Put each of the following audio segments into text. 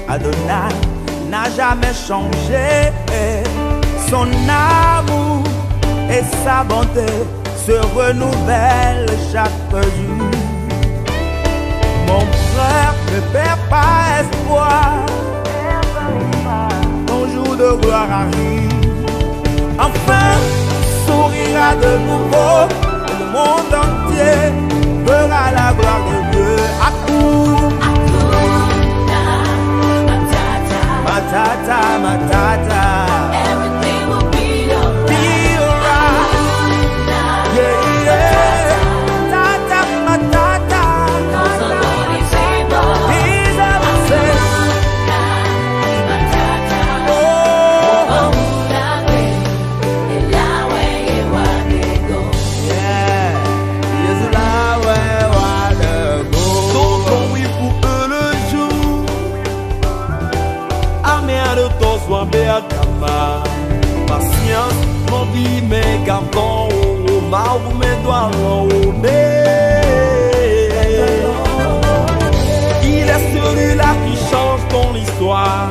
Adonai n'a jamais changé. Son amour et sa bonté se renouvellent chaque jour. Mon frère, ne perds pas espoir. Ton jour de gloire arrive. Enfin, sourira de nouveau. Et le monde entier verra la gloire de Dieu. Hakuna matata, matata. Everything will be alright. Yeah, yeah. Matata, matata. 'Cause the Lord is able. He's able to save. Oh, yeah. Yes, là, ouais, Donc on oui pour eux le jour. Amère de ton soin béakama. Patience, mon vie, mes gardons, au mal, mes doigts, au nez. Il est celui-là qui change ton histoire.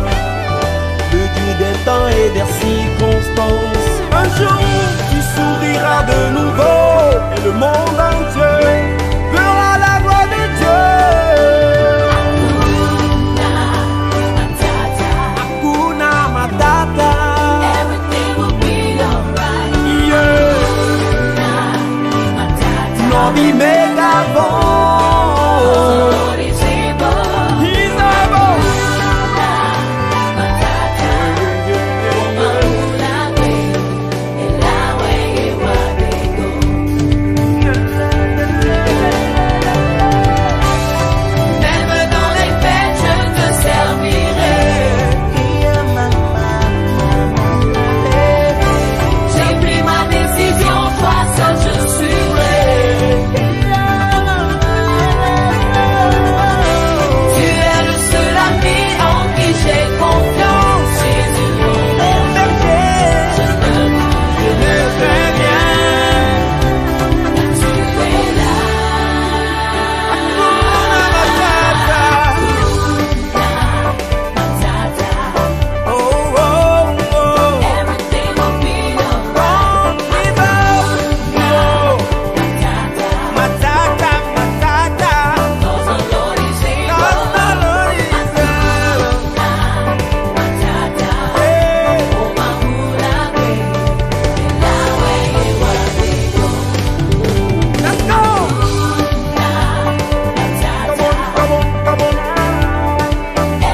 Le Dieu des temps et des circonstances. Un jour, tu souriras de nouveau. Et le monde entier verra la gloire de Dieu. Hakuna matata. Everything will be alright. Yeah. Non, mais mégavon. Lord is able. He's able. Même dans les fêtes, je te servirai. J'ai pris ma décision, toi seul je suivrai. Tu es le seul ami en qui j'ai confiance. Jésus, mon berger, je ne fais bien. Tu es là. oh, oh, oh. Everything will be alright. Matata, matata. 'Cause the Lord is able. God, the Lord is able. Let's go. Come on, come on.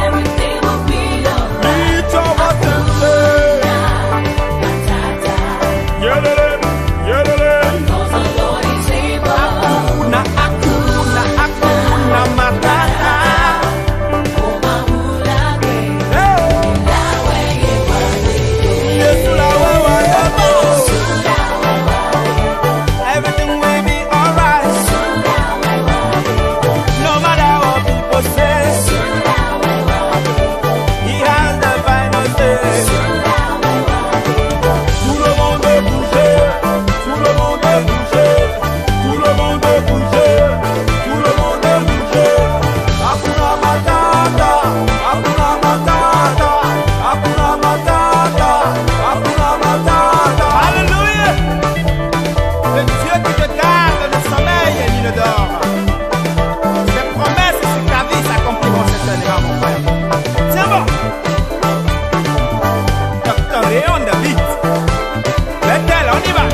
Everything will be alright. Lift your voices. Yelele, yelele. 'Cause the Lord is able. Hakuna, hakuna, hakuna matata. Yes, la wa wa ya bo. Everything will be alright. No matter what people say, He has the final say. Tout le monde est bougé. Tout le monde est bougé. Tout le monde est bougé. Tout le monde est bougé. Hakuna matata. Hakuna matata. Hakuna matata. Hakuna matata. Alléluia. Le Dieu qui te garde le sommeil et l'île d'or. Ses promesses sur ta vie s'accompliront certainement, mon frère. Tiens bon. Docteur Léon David. Bethel, on y va.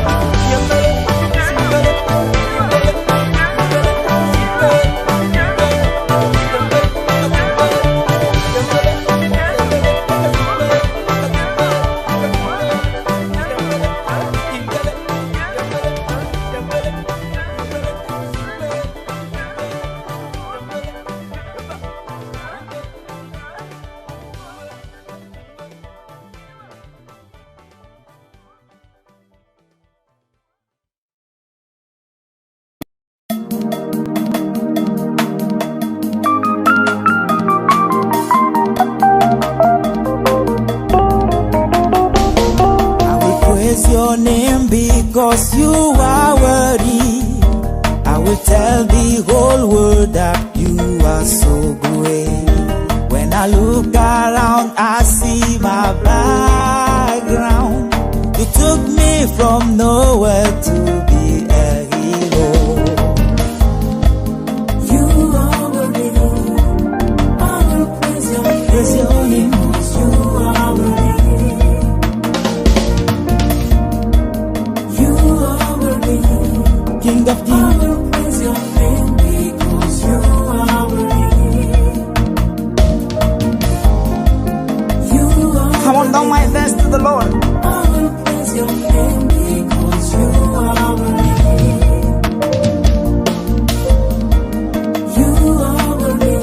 Your name because you are worthy. I will tell the whole world that you are so great. When I look around, I see my background. You took me from nowhere to be a hero. You are worthy. I will praise your name. You are worthy. You are worthy. King of kings. I will praise your name because you are worthy. You are Come on, down my dance to the Lord. I will praise your name because you are worthy. You are worthy.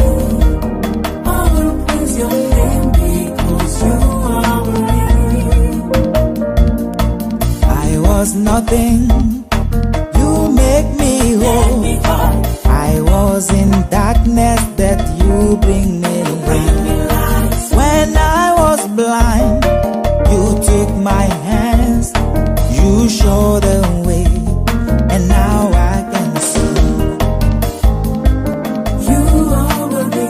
I will praise your name because you are worthy. I was nothing. You make me whole. I was in darkness that you bring me light. When I was blind, you took my hands, you showed the way, and now I can see. You are worthy.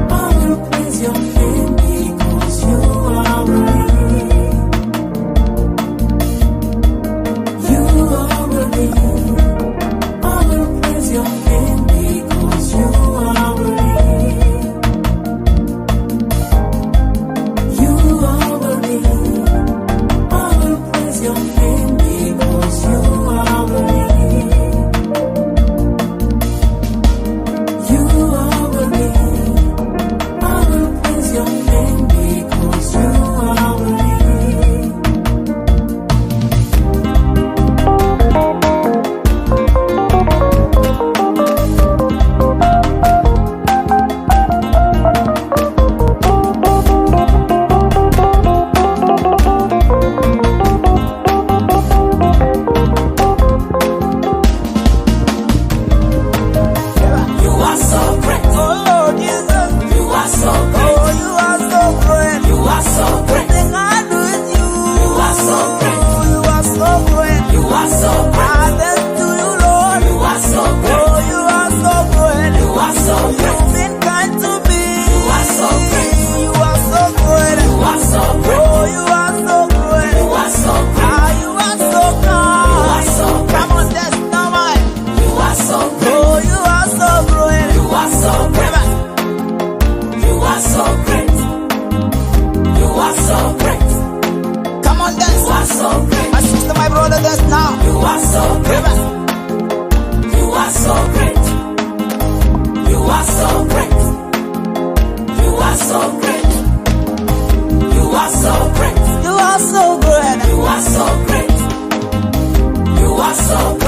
I will praise your name because you are worthy. You are worthy. I will praise your name because you are worthy. You are worthy. I will praise your name because you are worthy. You are worthy. I will praise your name because you are worthy. You are so great. Oh Lord Jesus. You are so great. Oh, you are so great. You are so great. Everything I do is you. You are so great. You are so great. You are so great. I thank to you, Lord. You are so great. Oh, you are so great. You are so great. You've been kind to me. You are so great. You are so great. You are so great. Oh, you are so great. You are so great. Ah, you are so kind. You are so great. Come on, that's not mine. You are so great. Oh, you are so great. You are so great. You are so great. You are so great. Come on, dance. You are so great. My sister, my brother, dance now. You are so great. You are so great. You are so great. You are so great. You are so great. You are so great. You are so great. You are so great.